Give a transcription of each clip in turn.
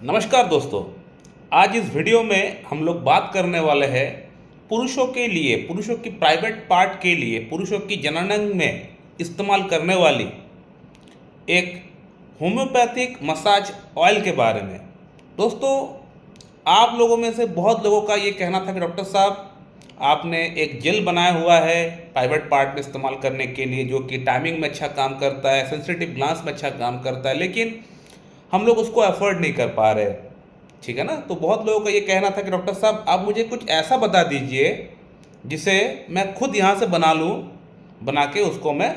नमस्कार दोस्तों। आज इस वीडियो में हम लोग बात करने वाले हैं पुरुषों के लिए, पुरुषों की प्राइवेट पार्ट के लिए, पुरुषों की जननांग में इस्तेमाल करने वाली एक होम्योपैथिक मसाज ऑयल के बारे में। दोस्तों, आप लोगों में से बहुत लोगों का ये कहना था कि डॉक्टर साहब आपने एक जेल बनाया हुआ है प्राइवेट पार्ट में इस्तेमाल करने के लिए, जो कि टाइमिंग में अच्छा काम करता है, सेंसिटिव ग्लांस में अच्छा काम करता है, लेकिन हम लोग उसको अफोर्ड नहीं कर पा रहे। ठीक है ना। तो बहुत लोगों का ये कहना था कि डॉक्टर साहब आप मुझे कुछ ऐसा बता दीजिए जिसे मैं खुद यहाँ से बना लूँ, बना के उसको मैं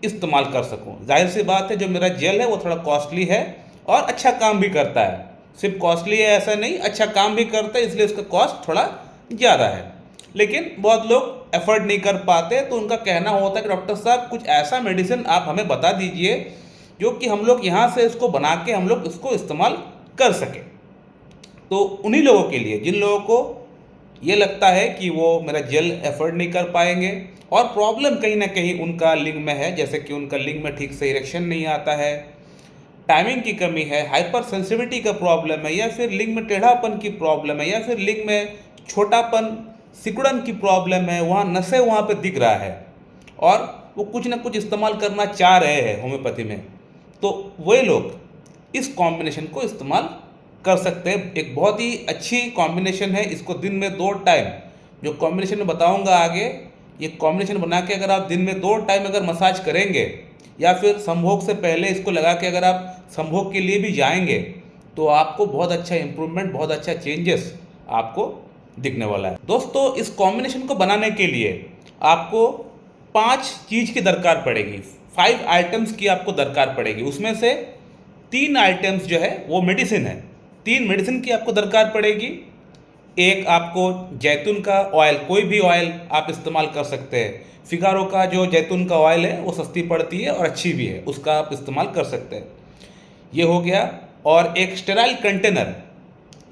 इस्तेमाल कर सकूँ। जाहिर सी बात है, जो मेरा जेल है वो थोड़ा कॉस्टली है और अच्छा काम भी करता है। सिर्फ कॉस्टली है ऐसा नहीं, अच्छा काम भी करता है, इसलिए उसका कॉस्ट थोड़ा ज़्यादा है। लेकिन बहुत लोग एफर्ट नहीं कर पाते, तो उनका कहना होता है कि डॉक्टर साहब कुछ ऐसा मेडिसिन आप हमें बता दीजिए जो कि हम लोग यहाँ से इसको बना के हम लोग इसको इस्तेमाल कर सकें। तो उन्हीं लोगों के लिए जिन लोगों को ये लगता है कि वो मेरा जेल एफर्ड नहीं कर पाएंगे और प्रॉब्लम कहीं ना कहीं उनका लिंग में है, जैसे कि उनका लिंग में ठीक से इरेक्शन नहीं आता है, टाइमिंग की कमी है, हाइपर सेंसिटिविटी का प्रॉब्लम है, या फिर लिंग में टेढ़ापन की प्रॉब्लम है, या फिर लिंग में छोटापन सिकुड़न की प्रॉब्लम है, वहाँ नसें वहाँ पे दिख रहा है और वो कुछ ना कुछ इस्तेमाल करना चाह रहे हैं होम्योपैथी में, तो वे लोग इस कॉम्बिनेशन को इस्तेमाल कर सकते हैं। एक बहुत ही अच्छी कॉम्बिनेशन है। इसको दिन में 2 टाइम, जो कॉम्बिनेशन में बताऊंगा आगे, ये कॉम्बिनेशन बना के अगर आप दिन में 2 टाइम अगर मसाज करेंगे, या फिर संभोग से पहले इसको लगा के अगर आप संभोग के लिए भी जाएंगे, तो आपको बहुत अच्छा इंप्रूवमेंट, बहुत अच्छा चेंजेस आपको दिखने वाला है। दोस्तों, इस कॉम्बिनेशन को बनाने के लिए आपको 5 चीज़ की दरकार पड़ेगी, 5 आइटम्स की आपको दरकार पड़ेगी। उसमें से 3 आइटम्स जो है वो मेडिसिन है। 3 मेडिसिन की आपको दरकार पड़ेगी। एक आपको जैतून का ऑयल, कोई भी ऑयल आप इस्तेमाल कर सकते हैं। फिगारो का जो जैतून का ऑयल है वो सस्ती पड़ती है और अच्छी भी है, उसका आप इस्तेमाल कर सकते हैं। ये हो गया। और एक स्टेराइल कंटेनर,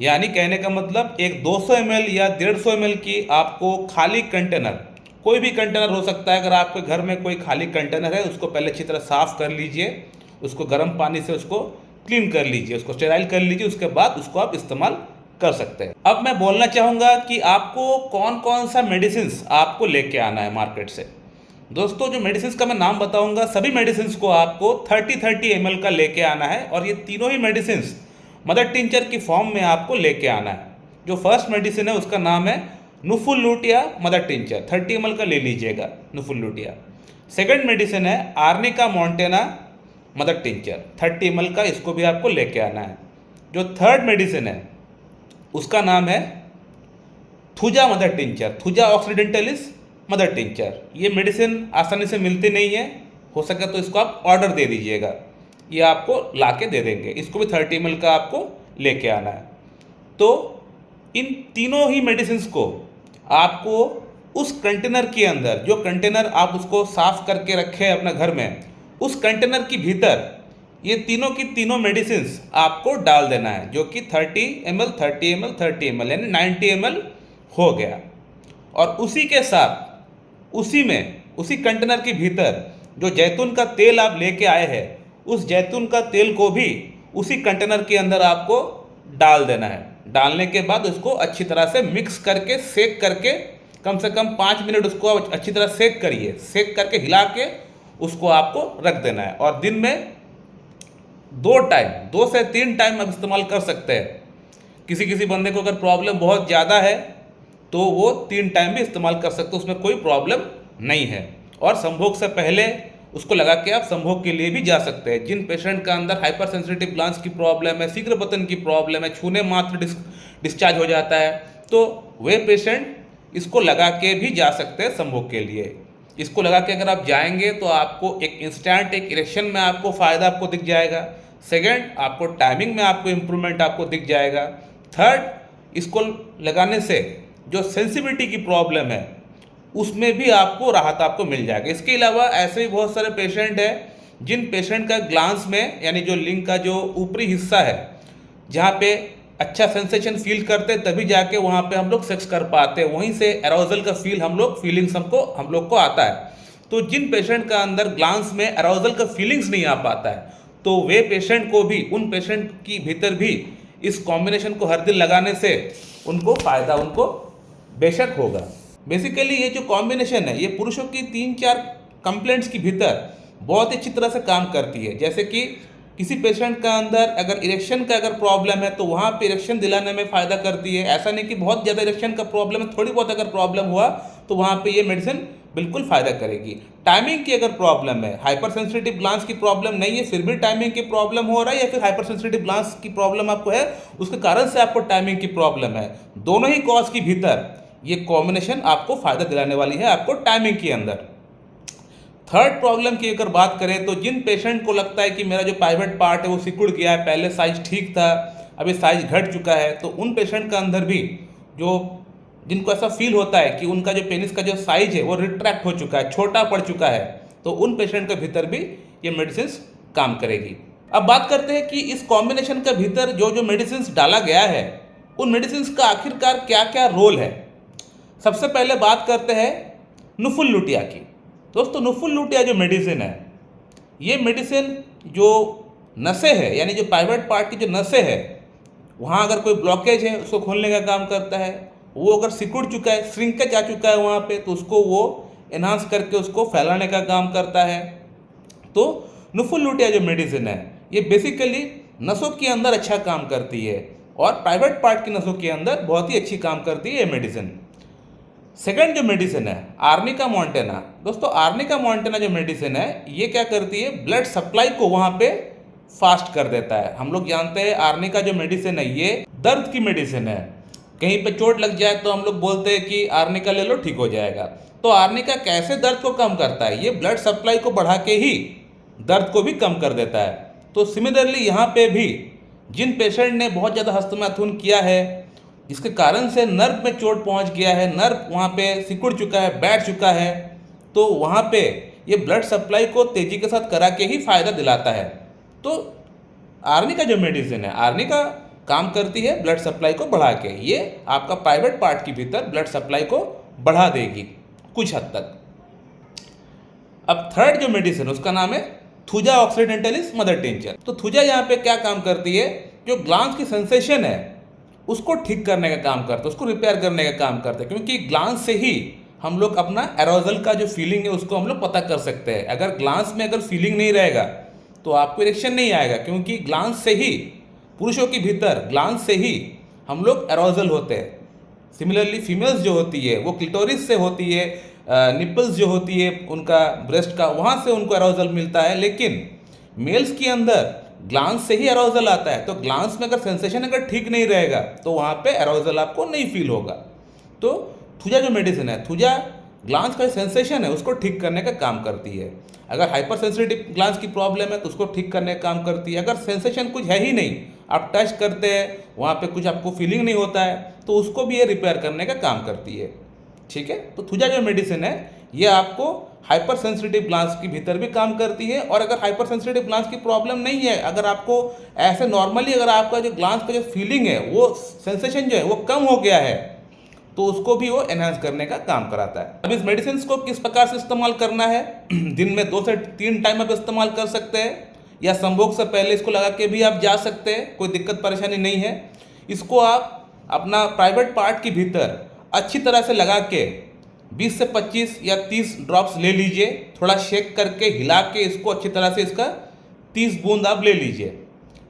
यानी कहने का मतलब एक 200 ml या 150 ml की आपको खाली कंटेनर, कोई भी कंटेनर हो सकता है। अगर आपके घर में कोई खाली कंटेनर है, उसको पहले अच्छी तरह साफ़ कर लीजिए, उसको गर्म पानी से उसको क्लीन कर लीजिए, उसको स्टेराइल कर लीजिए, उसके बाद उसको आप इस्तेमाल कर सकते हैं। अब मैं बोलना चाहूँगा कि आपको कौन कौन सा मेडिसिन आपको लेके आना है मार्केट से। दोस्तों, जो मेडिसिन का मैं नाम बताऊंगा, सभी मेडिसिन को आपको 30-30 ml का लेके आना है, और ये तीनों ही मेडिसिन मदर टिंचर की फॉर्म में आपको लेके आना है। जो फर्स्ट मेडिसिन है उसका नाम है नुफुलुटिया मदर टिंचर, 30 ml का ले लीजिएगा, नुफुलुटिया। सेकेंड मेडिसिन है arnica Montana mother tincture, 30 ml का, इसको भी आपको लेके आना है। जो थर्ड मेडिसिन है उसका नाम है thuja mother tincture, thuja occidentalis mother tincture. ये मेडिसिन आसानी से मिलती नहीं है, हो सके तो इसको आप ऑर्डर दे दीजिएगा, ये आपको ला के दे देंगे। इसको भी 30 ml का आपको लेके आना है। तो इन तीनों ही मेडिसिन को आपको उस कंटेनर के अंदर, जो कंटेनर आप उसको साफ करके रखे हैं अपने घर में, उस कंटेनर के भीतर ये तीनों की तीनों मेडिसिन आपको डाल देना है, जो कि 30 ml 30 ml 30 ml यानी 90 ml हो गया। और उसी के साथ उसी में, उसी कंटेनर के भीतर जो जैतून का तेल आप लेके आए हैं, उस जैतून का तेल को भी उसी कंटेनर के अंदर आपको डाल देना है। डालने के बाद उसको अच्छी तरह से मिक्स करके, सेक करके, कम से कम 5 मिनट उसको अच्छी तरह सेक करिए, सेक करके हिला के उसको आपको रख देना है। और दिन में 2 टाइम, 2 से 3 टाइम आप इस्तेमाल कर सकते हैं। किसी किसी बंदे को अगर प्रॉब्लम बहुत ज़्यादा है तो वो 3 टाइम भी इस्तेमाल कर सकते हैं, उसमें कोई प्रॉब्लम नहीं है। और संभोग से पहले उसको लगा के आप संभोग के लिए भी जा सकते हैं। जिन पेशेंट का अंदर हाइपर सेंसिटिव ग्लांस की प्रॉब्लम है, शीघ्र पतन की प्रॉब्लम है, छूने मात्र डिस्चार्ज हो जाता है, तो वे पेशेंट इसको लगा के भी जा सकते हैं संभोग के लिए। इसको लगा के अगर आप जाएंगे तो आपको एक इंस्टेंट, एक इरेक्शन में आपको फ़ायदा आपको दिख जाएगा। सेकेंड, आपको टाइमिंग में आपको इम्प्रूवमेंट आपको दिख जाएगा। थर्ड, इसको लगाने से जो सेंसिटिविटी की प्रॉब्लम है उसमें भी आपको राहत आपको मिल जाएगा। इसके अलावा ऐसे भी बहुत सारे पेशेंट हैं जिन पेशेंट का ग्लांस में, यानी जो लिंग का जो ऊपरी हिस्सा है, जहाँ पे अच्छा सेंसेशन फील करते तभी जाके वहाँ पे हम लोग सेक्स कर पाते हैं, वहीं से एरोजल का फीलिंग्स हम लोग को आता है। तो जिन पेशेंट का अंदर ग्लांस में एरोजल का फीलिंग्स नहीं आ पाता है, तो वे पेशेंट को भी, उन पेशेंट की भीतर भी इस कॉम्बिनेशन को हर दिन लगाने से उनको फ़ायदा उनको बेशक होगा। बेसिकली ये जो कॉम्बिनेशन है ये पुरुषों की 3-4 कंप्लेंट्स के भीतर बहुत ही अच्छी तरह से काम करती है। जैसे कि किसी पेशेंट का अंदर अगर इरेक्शन का अगर प्रॉब्लम है तो वहाँ पे इरेक्शन दिलाने में फ़ायदा करती है। ऐसा नहीं कि बहुत ज़्यादा इरेक्शन का प्रॉब्लम है, थोड़ी बहुत अगर प्रॉब्लम हुआ तो वहाँ पे ये मेडिसिन बिल्कुल फ़ायदा करेगी। टाइमिंग की अगर प्रॉब्लम है, हाइपर सेंसिटिव ग्लांस की प्रॉब्लम नहीं है फिर भी टाइमिंग की प्रॉब्लम हो रहा है, या फिर हाइपर सेंसिटिव ग्लांस की प्रॉब्लम आपको है उसके कारण से आपको टाइमिंग की प्रॉब्लम है, दोनों ही कॉज के भीतर ये कॉम्बिनेशन आपको फ़ायदा दिलाने वाली है आपको टाइमिंग के अंदर। थर्ड प्रॉब्लम की अगर बात करें तो जिन पेशेंट को लगता है कि मेरा जो प्राइवेट पार्ट है वो सिकुड़ गया है, पहले साइज ठीक था अभी साइज घट चुका है, तो उन पेशेंट का अंदर भी जो जिनको ऐसा फील होता है कि उनका जो पेनिस का जो साइज है वो रिट्रैक्ट हो चुका है, छोटा पड़ चुका है, तो उन पेशेंट के भीतर भी ये मेडिसिन काम करेगी। अब बात करते हैं कि इस कॉम्बिनेशन के भीतर जो जो मेडिसिन डाला गया है उन मेडिसिन का आखिरकार क्या क्या रोल है। सबसे पहले बात करते हैं नुफुल लुटिया की। दोस्तों नुफुल लुटिया जो मेडिसिन है ये मेडिसिन जो नसें है यानी जो प्राइवेट पार्ट की जो नसें है वहाँ अगर कोई ब्लॉकेज है उसको खोलने का काम करता है। वो अगर सिकुड़ चुका है, श्रिंकेज आ चुका है वहाँ पे, तो उसको वो एनहांस करके उसको फैलाने का काम करता है। तो नुफुल लुटिया जो मेडिसिन है ये बेसिकली नसों के अंदर अच्छा काम करती है और प्राइवेट पार्ट की नसों के अंदर बहुत ही अच्छी काम करती है ये मेडिसिन। सेकंड जो मेडिसिन है आर्निका मॉन्टेना। दोस्तों आर्निका मॉन्टेना जो मेडिसिन है ये क्या करती है, ब्लड सप्लाई को वहाँ पे फास्ट कर देता है। हम लोग जानते हैं आर्निका जो मेडिसिन है ये दर्द की मेडिसिन है, कहीं पे चोट लग जाए तो हम लोग बोलते हैं कि आर्निका ले लो ठीक हो जाएगा। तो आर्निका कैसे दर्द को कम करता है, ये ब्लड सप्लाई को बढ़ा के ही दर्द को भी कम कर देता है। तो सिमिलरली यहाँ पे भी जिन पेशेंट ने बहुत ज़्यादा हस्तमैथुन किया है जिसके कारण से नर्व में चोट पहुंच गया है, नर्व वहाँ पे सिकुड़ चुका है, बैठ चुका है, तो वहाँ पे ये ब्लड सप्लाई को तेज़ी के साथ करा के ही फ़ायदा दिलाता है। तो आर्निका जो मेडिसिन है आर्निका काम करती है ब्लड सप्लाई को बढ़ा के, ये आपका प्राइवेट पार्ट के भीतर ब्लड सप्लाई को बढ़ा देगी कुछ हद तक। अब थर्ड जो मेडिसिन उसका नाम है थुजा ऑक्सीडेंटलिस मदर टिंचर। तो थुजा यहाँ पे क्या काम करती है, जो ग्लांस की सेंसेशन है उसको ठीक करने का काम करते हैं, उसको रिपेयर करने का काम करते हैं, क्योंकि ग्लांस से ही हम लोग अपना एरोजल का जो फीलिंग है उसको हम लोग पता कर सकते हैं। अगर ग्लांस में अगर फीलिंग नहीं रहेगा तो आपको इरेक्शन नहीं आएगा, क्योंकि ग्लांस से ही पुरुषों के भीतर ग्लांस से ही हम लोग एरोजल होते हैं। सिमिलरली फीमेल्स जो होती है वो क्लिटोरिस से होती है, निपल्स जो होती है उनका ब्रेस्ट का वहाँ से उनको एरोजल मिलता है, लेकिन मेल्स के अंदर ग्लांस से ही एरोजल आता है। तो ग्लांस में अगर सेंसेशन अगर ठीक नहीं रहेगा तो वहाँ पे एरोजल आपको नहीं फील होगा। तो थुजा जो मेडिसिन है थुजा ग्लांस का सेंसेशन है उसको ठीक करने का काम करती है। अगर हाइपर सेंसिटिव ग्लांस की प्रॉब्लम है तो उसको ठीक करने का काम करती है। अगर सेंसेशन कुछ है ही नहीं, आप टच करते हैं वहाँ पे कुछ आपको फीलिंग नहीं होता है, तो उसको भी ये रिपेयर करने का काम करती है। ठीक है, तो थुजा जो मेडिसिन है ये आपको हाइपर सेंसिटिव ग्लांस के भीतर भी काम करती है। और अगर हाइपर सेंसिटिव ग्लांस की प्रॉब्लम नहीं है, अगर आपको ऐसे नॉर्मली अगर आपका जो ग्लांस का जो फीलिंग है वो सेंसेशन जो है वो कम हो गया है तो उसको भी वो एनहांस करने का काम कराता है। अब इस मेडिसिन को किस प्रकार से इस्तेमाल करना है, दिन में 2 से 3 टाइम आप इस्तेमाल कर सकते हैं, या संभोग से पहले इसको लगा के भी आप जा सकते हैं, कोई दिक्कत परेशानी नहीं है। इसको आप अपना प्राइवेट पार्ट के भीतर अच्छी तरह से लगा के 20 से 25 या 30 ड्रॉप्स ले लीजिए, थोड़ा शेक करके हिला के इसको अच्छी तरह से इसका 30 बूंद आप ले लीजिए,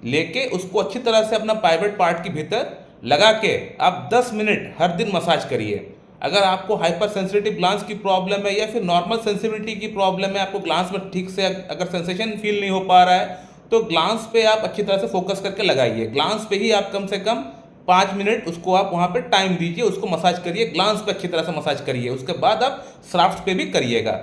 लेके उसको अच्छी तरह से अपना प्राइवेट पार्ट के भीतर लगा के आप 10 मिनट हर दिन मसाज करिए। अगर आपको हाइपर सेंसिटिव ग्लांस की प्रॉब्लम है या फिर नॉर्मल सेंसिटिविटी की प्रॉब्लम है, आपको ग्लांस में ठीक से अगर सेंसेशन फील नहीं हो पा रहा है तो ग्लांस पे आप अच्छी तरह से फोकस करके लगाइए। ग्लांस पे ही आप कम से कम 5 मिनट उसको आप वहाँ पे टाइम दीजिए, उसको मसाज करिए, ग्लांस पे अच्छी तरह से मसाज करिए, उसके बाद आप शाफ्ट पे भी करिएगा।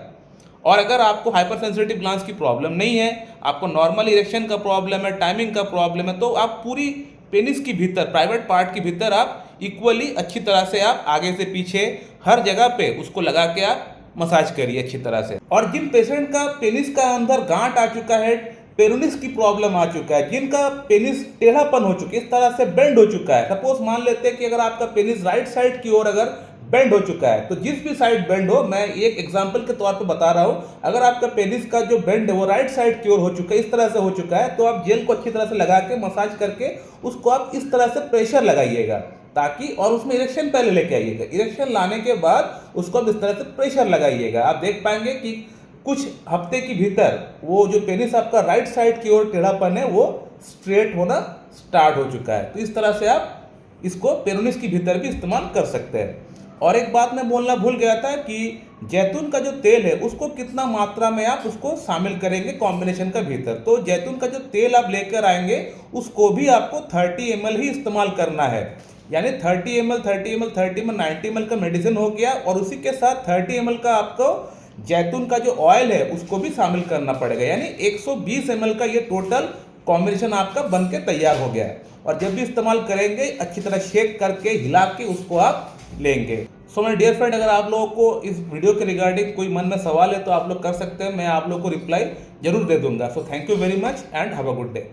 और अगर आपको हाइपर सेंसिटिव ग्लांस की प्रॉब्लम नहीं है, आपको नॉर्मल इरेक्शन का प्रॉब्लम है, टाइमिंग का प्रॉब्लम है, तो आप पूरी पेनिस के भीतर प्राइवेट पार्ट के भीतर आप इक्वली अच्छी तरह से आप आगे से पीछे हर जगह पे उसको लगा के आप मसाज करिए अच्छी तरह से। और जिन पेशेंट का पेनिस का अंदर गांठ आ चुका है, पेरोनिस की प्रॉब्लम आ चुका है, जिनका पेनिस टेढ़ापन हो चुका है, इस तरह से बेंड हो चुका है, सपोज मान लेते हैं कि अगर आपका पेनिस राइट साइड की ओर अगर बेंड हो चुका है। तो जिस भी साइड बेंड हो, मैं एक एग्जांपल के तौर पे बता रहा हूं, अगर आपका पेनिस का जो बेंड है वो राइट साइड की ओर हो चुका है, इस तरह से हो चुका है, तो आप जेल को अच्छी तरह से लगा के मसाज करके उसको आप इस तरह से प्रेशर लगाइएगा, ताकि, और उसमें इरेक्शन पहले लेके आइएगा। इरेक्शन लाने के बाद उसको आप इस तरह से प्रेशर लगाइएगा। आप देख पाएंगे कि कुछ हफ्ते के भीतर वो जो पेनिस आपका राइट साइड की ओर टेढ़ापन है वो स्ट्रेट होना स्टार्ट हो चुका है। तो इस तरह से आप इसको पेनिस के भीतर भी इस्तेमाल कर सकते हैं। और एक बात मैं बोलना भूल गया था कि जैतून का जो तेल है उसको कितना मात्रा में आप उसको शामिल करेंगे कॉम्बिनेशन का भीतर। तो जैतून का जो तेल आप लेकर आएंगे उसको भी आपको 30 ml ही इस्तेमाल करना है, यानी 30 ml 30 ml 30 ml 90 ml का मेडिसिन हो गया, और उसी के साथ 30 ml का आपको जैतून का जो ऑयल है उसको भी शामिल करना पड़ेगा, यानी 120 ml का ये टोटल कॉम्बिनेशन आपका बन के तैयार हो गया है। और जब भी इस्तेमाल करेंगे अच्छी तरह शेक करके हिला के उसको आप लेंगे। सो माय डियर फ्रेंड, अगर आप लोगों को इस वीडियो के रिगार्डिंग कोई मन में सवाल है तो आप लोग कर सकते हैं, मैं आप लोगों को रिप्लाई जरूर दे दूंगा। So thank you very much and have a good day.